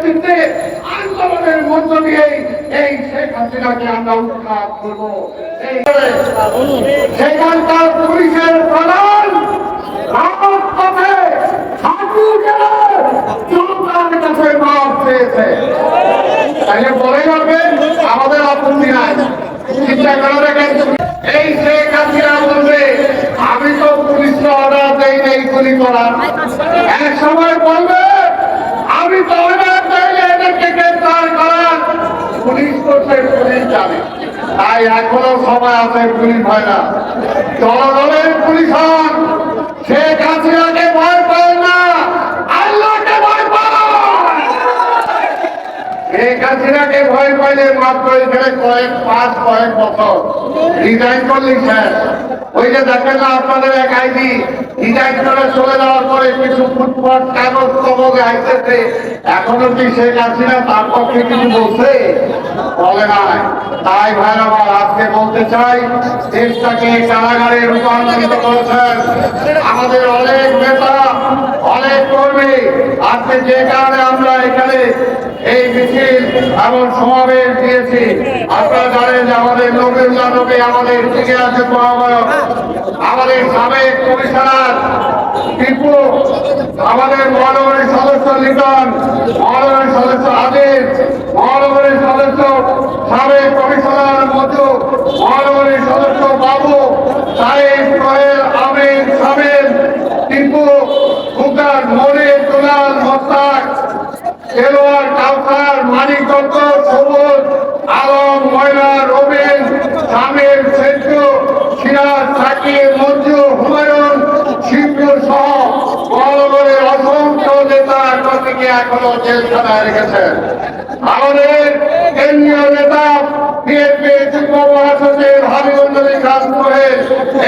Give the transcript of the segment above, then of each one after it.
নেতৃত্বে আন্দোলনের মধ্য দিয়েই এই শেখ হাসিনাকে আমরা উৎখাত করবো। সেখানকার পুলিশের প্রধান রাজপথে হাঁটু গেলে জনতার কাছে মাপ চেয়েছে। তাইলে বলে যাবেন আমাদের আপত্তি নাই, চিন্তা করে দেখেন। এই শেখ হাসিনা বলবে আমি তো পুলিশকে অর্ডার দেই নেই গুলি করার, এক সময় বলবে আমি তো অর্ডার দেই এদেরকে গ্রেফতার করার, পুলিশ করছে পুলিশ জানে। তাই এখনো সময় আছে, পুলিশ হয় না, জনগণের পুলিশ হন। শেখ হাসিনাকে ভয় পায় না, আল্লাহকে ভয় পায়। শেখ হাসিনাকে ভয় পাইলে মাত্র এখানে কয়েক বছর রিজাইন করলি শেষ। ওই যে দেখেন না আপনাদের এক আইডি রিজাইন করে চলে যাওয়ার পরে কিছু ফুটপাত কাগজ কবজে আইতেছে, এখনো কি শেখ হাসিনা তার পক্ষে কিছু বলছে? বলে নাই। তাই ভাই আমার আজকে বলতে চাই, দেশটাকে কারাগারে রূপান্তরিত করেছেন আমাদের অনেক নেতা, অনেক কর্মী। আজকে যে কারণে আমরা এখানে এই মিছিল এবং সমাবেশ দিয়েছি, আপনারা জানেন যে আমাদের নবীউল্লাহ নবী আমাদের টিকে আছে মহামানব, আমাদের সাবেক কমিশনার টিপু, আমাদের মহানগরীর সদস্য লিটন, মহানগরীর সদস্য আজিজ, মহানগরীর সদস্য সাবেক কমিশনার মধু, মহানগরীর সদস্য বাবু, সাহেব সোহেল, আমিন, সামিল, টিপু, খুকান, মনির, দুলাল, মোস্তাক, খেলোয়াড়, কাউসার, মানিকদত্ত, সবুজ, আলম, ময়না, রবিন, সামিল, সেন্টু, সিরাজ, সাকিব, মঞ্জু, হুমায়ুন, শিবু সহ মহানগরের অসংখ্য নেতা কর্মীকে এখনো জেলখানায় রেখেছেন। আমাদের কেন্দ্রীয় নেতা বিএনপি যুগ্ম মহাসচিব হাবিবুল খান সোহেল,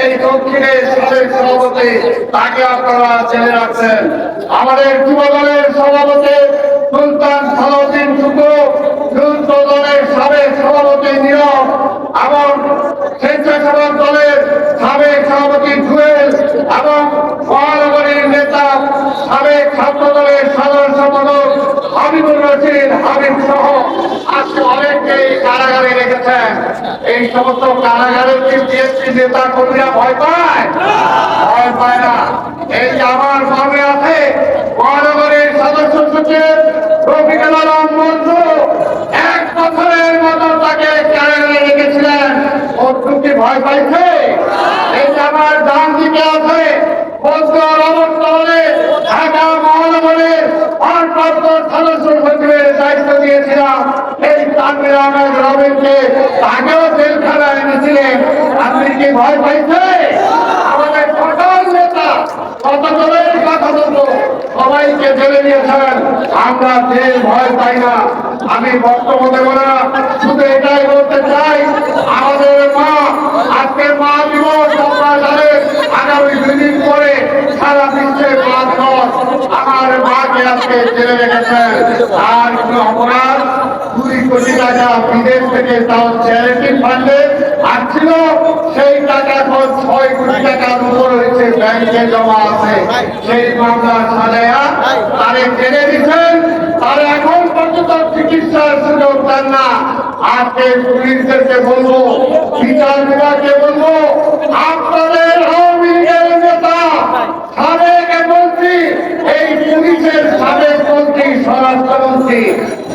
এই দক্ষিণের সাবেক সভাপতি, তাকে আপনারা জেলে রাখছেন। আমাদের যুব দলের সভাপতি সুলতান সালাউদ্দিন টুকু, যুদ্ধ দলের সাবেক সভাপতি নীরব এবং স্বেচ্ছাসেবক দলের সাবেক সভাপতি জুয়েল এবং মহানগরীর নেতা সাবেক ছাত্র দলের সাধারণ সম্পাদক হাবিবুর রশিদ হাবিব সহ আজকে অনেককেই কারাগারে রেখেছেন। এই সমস্ত কারাগারের কি বিএনপি নেতা কর্মীরা ভয় পায়? ভয় পায় না। এই যে আমার সামনে আছে মহানগরীর সদস্য সচিব রফিকুল আলম মঞ্জু, 1 বছরের মতো তাকে কারাগারে রেখেছিলেন, ওর কি ভয় পাইছে? এই যে আমার ডান দিকে আছে ঢাকা মহানগরের ভারপ্রাপ্ত সদস্য সচিবের দায়িত্ব দিয়েছিলাম এই তানভীর আহমেদ রবিনকে, তাকেও জেলখানায় এনেছিলেন। আপনি কি ভয় পাইছে? আমাদের সকল নেতা কত দলের কথা বলবো, সবাইকে জেলে নিয়েছেন, আমরা জেল ভয় পাই না। আমি বক্তব্য দেব না, শুধু এটাই বলতে চাই, আমাদের মা, আজকের মা দিবস আপনারা জানেন, আগামী 2 দিন পরে সারা বিশ্বে মা দিবস। আমার মাকে আজকে জেলে রেখেছেন, আর কোন অপরাধ 2 কোটি টাকা বিদেশ থেকে, তাও চ্যারিটি ফান্ডে আসছিল, সেই টাকা এখন 6 কোটি টাকার উপর হয়েছে, ব্যাংকে জমা আছে। সেই মামলা সাজায়া তারে জেলে দিচ্ছেন, তারা এখন পর্যন্ত চিকিৎসার সুযোগ দেন না। আজকে পুলিশদেরকে বলবো, বিচার বিভাগকে বলবো, আপনাদের আওয়ামী লীগের নেতা সাবেক মন্ত্রী, এই পুলিশের সাবেক মন্ত্রী, স্বরাষ্ট্রমন্ত্রী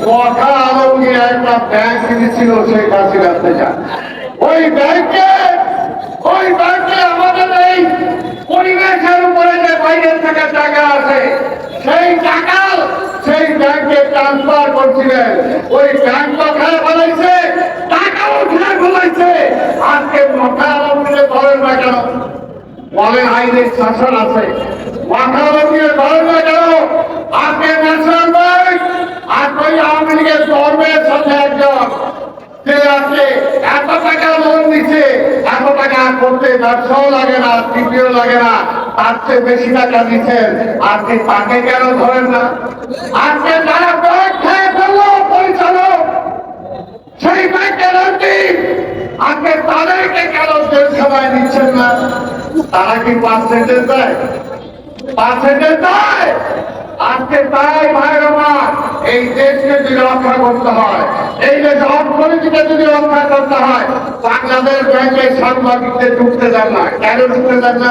কথা আলমগীর একটা ব্যাংক কিনেছিল শেখ হাসিনা থেকে। ওই ব্যাংকে আমাদের এই পরিবেশের উপরে যে বাইরের থেকে টাকা আছে, সেই টাকা সেই ব্যাংকে ট্রান্সফার করছিলেন। ওই ব্যাংক তো খেয়ে ফেলাইছে, টাকাও খেয়ে ফেলাইছে। আজকে মাথা আলমগীরে ধরেন না কেন? বলেন আইনের শাসন আছে, মাথা আলমগীরে ধরেন না কেন? আজকে ন্যাশনাল ব্যাংক আর ওই আওয়ামী লীগের ধর্মের সাথে একজন যে আজকে এত টাকা লোন দিচ্ছে, এত টাকা করতে ব্যবসাও লাগে না, তৃতীয় লাগে না, তার চেয়ে বেশি টাকা দিচ্ছেন, আজকে তাকে কেন ধরেন না? আজকে যারা ব্যাংক খেয়ে ফেললো পরিচালক, সেই ব্যাংকের আজকে তাদেরকে কেন জেলখানায় নিচ্ছেন না? তারা কি পার্সেন্টেজ দেয়? পার্সেন্টেজ দেয়? আজকে তাই ভাইয়ের আমার এই দেশকে যদি রক্ষা করতে হয়, এই যে অর্থনীতিকে যদি রক্ষা করতে হয়, বাংলাদেশ ব্যাংকে সাংবাদিকদের ঢুকতে দেন না। কেন ঢুকতে দেন না?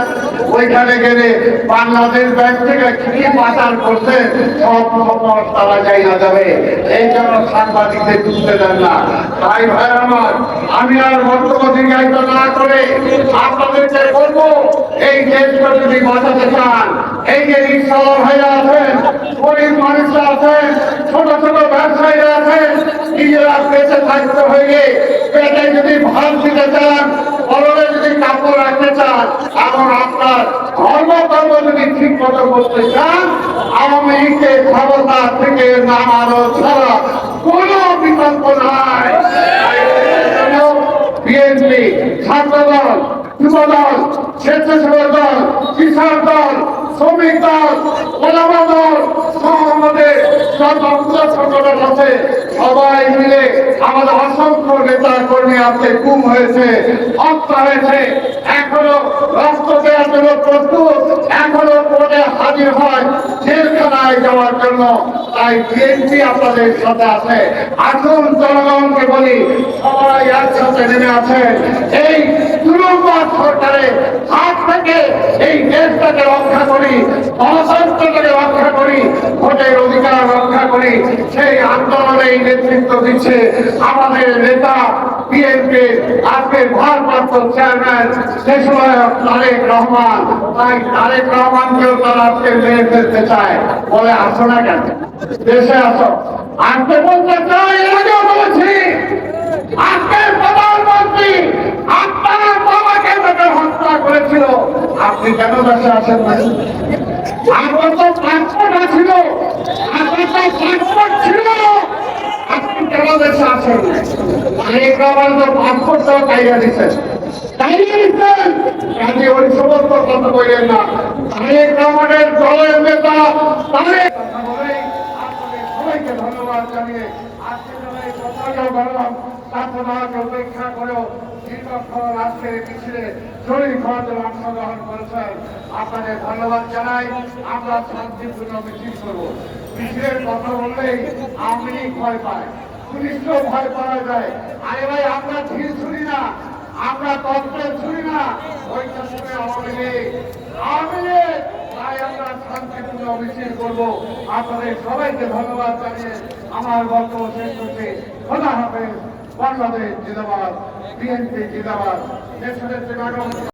ওইখানে গেলে বাংলাদেশ ব্যাংক থেকে কি পাচার করছে সব খবর তারা যাই না যাবে, এই জন্য সাংবাদিকদের ঢুকতে দেন না। তাই ভাইয়ের আমার আমি আর বক্তব্য দীর্ঘায়িত না করে আপনাদেরকে বলবো, এই দেশকে যদি বাঁচাতে চান, এই যে রিক্সাওয়ালা ভাইরা আছেন, গরিব মানুষরা আছেন, ছোট ছোট ব্যবসায়ীরা আছেন, নিজেরা বেঁচে থাকতে হয়ে পেটে যদি ভাত দিতে চান, পরনে যদি কাপড় রাখতে চান, এবং আপনার ধর্মকর্ম যদি ঠিক মতো করতে চান, আওয়ামী লীগকে ক্ষমতা থেকে নামানো ছাড়া কোনো বিকল্প নাই। বিএনপি, ছাত্রদল, যুবদল, স্বেচ্ছাসেবক দল, কিষাণ দল, শ্রমিক দল, ওলামা দল, আমাদের যত সংগঠন আছে সবাই মিলে আমাদের অসংখ্য নেতা কর্মী আজকে গুম হয়েছে, হত্যা হয়েছে, এখনো রক্ত দেওয়ার জন্য প্রস্তুত, এখনো কোর্টে হাজির হয় জেলখানায় যাওয়ার জন্য। তাই বিএনপি আপনাদের সাথে আছে। আসুন জনগণকে বলি, সবাই একসাথে নেমে আছেন, এই দুর্বার সরকারের হাত থেকে এই দেশটাকে রক্ষা করি, গণতন্ত্রকে রক্ষা করি, ভোটের অধিকার রক্ষা করি। সেই আন্দোলনে নেতৃত্ব দিচ্ছে আমাদের নেতা বিএনপি আজকের ভারপ্রাপ্ত চেয়ারম্যান দেশনায়ক তারেক রহমান। তাই তারেক রহমানকেও তারা আজকে মেরে ফেলতে চায়, বলে আসো না কেন, দেশে আসো। আজকে বলতে চাই, আগেও বলেছি, আজকের প্রধানমন্ত্রী আপনার বাবাকে তাকে হত্যা করেছিল, আপনি কেন দেশে আসেন না? আপনার তো পাসপোর্ট ছিল, আপনার তো পাসপোর্ট ছিল, আপনি কেন দেশে আসেন না? তারেক রহমান তো পাসপোর্টটাও কাইরা দিচ্ছেন, কাজে ওই সমস্ত কথা বললেন না। তারেক রহমানের দলের নেতা তারেক সবাইকে ধন্যবাদ জানিয়ে আজকে যারা এই কথাটাও বললাম, তাকে উপেক্ষা করেও দীর্ঘক্ষণ আজকের মিছিলে শরীর হওয়ার জন্য অংশগ্রহণ করেছেন, আপনাদের ধন্যবাদ জানাই। আমরা শান্তিপূর্ণ মিছিল করবো। মিছিলের কথা বললেই আওয়ামী লীগ ভয় পায়, পুলিশকেও ভয় পাওয়া যায়। আরে ভাই, আমরা ঢিল ছুরি না, আমরা তত্ত্ব ছুরি না, ওইটা শুনে আওয়ামী লীগ তাই আমরা শান্তিপূর্ণ মিছিল করবো। আপনাদের সবাইকে ধন্যবাদ জানিয়ে আমার বক্তব্য শেষ করছি। খোদা হাফেজ। বাংলাদেশ জিন্দাবাদ, বিএনপি জিন্দাবাদ। দেশের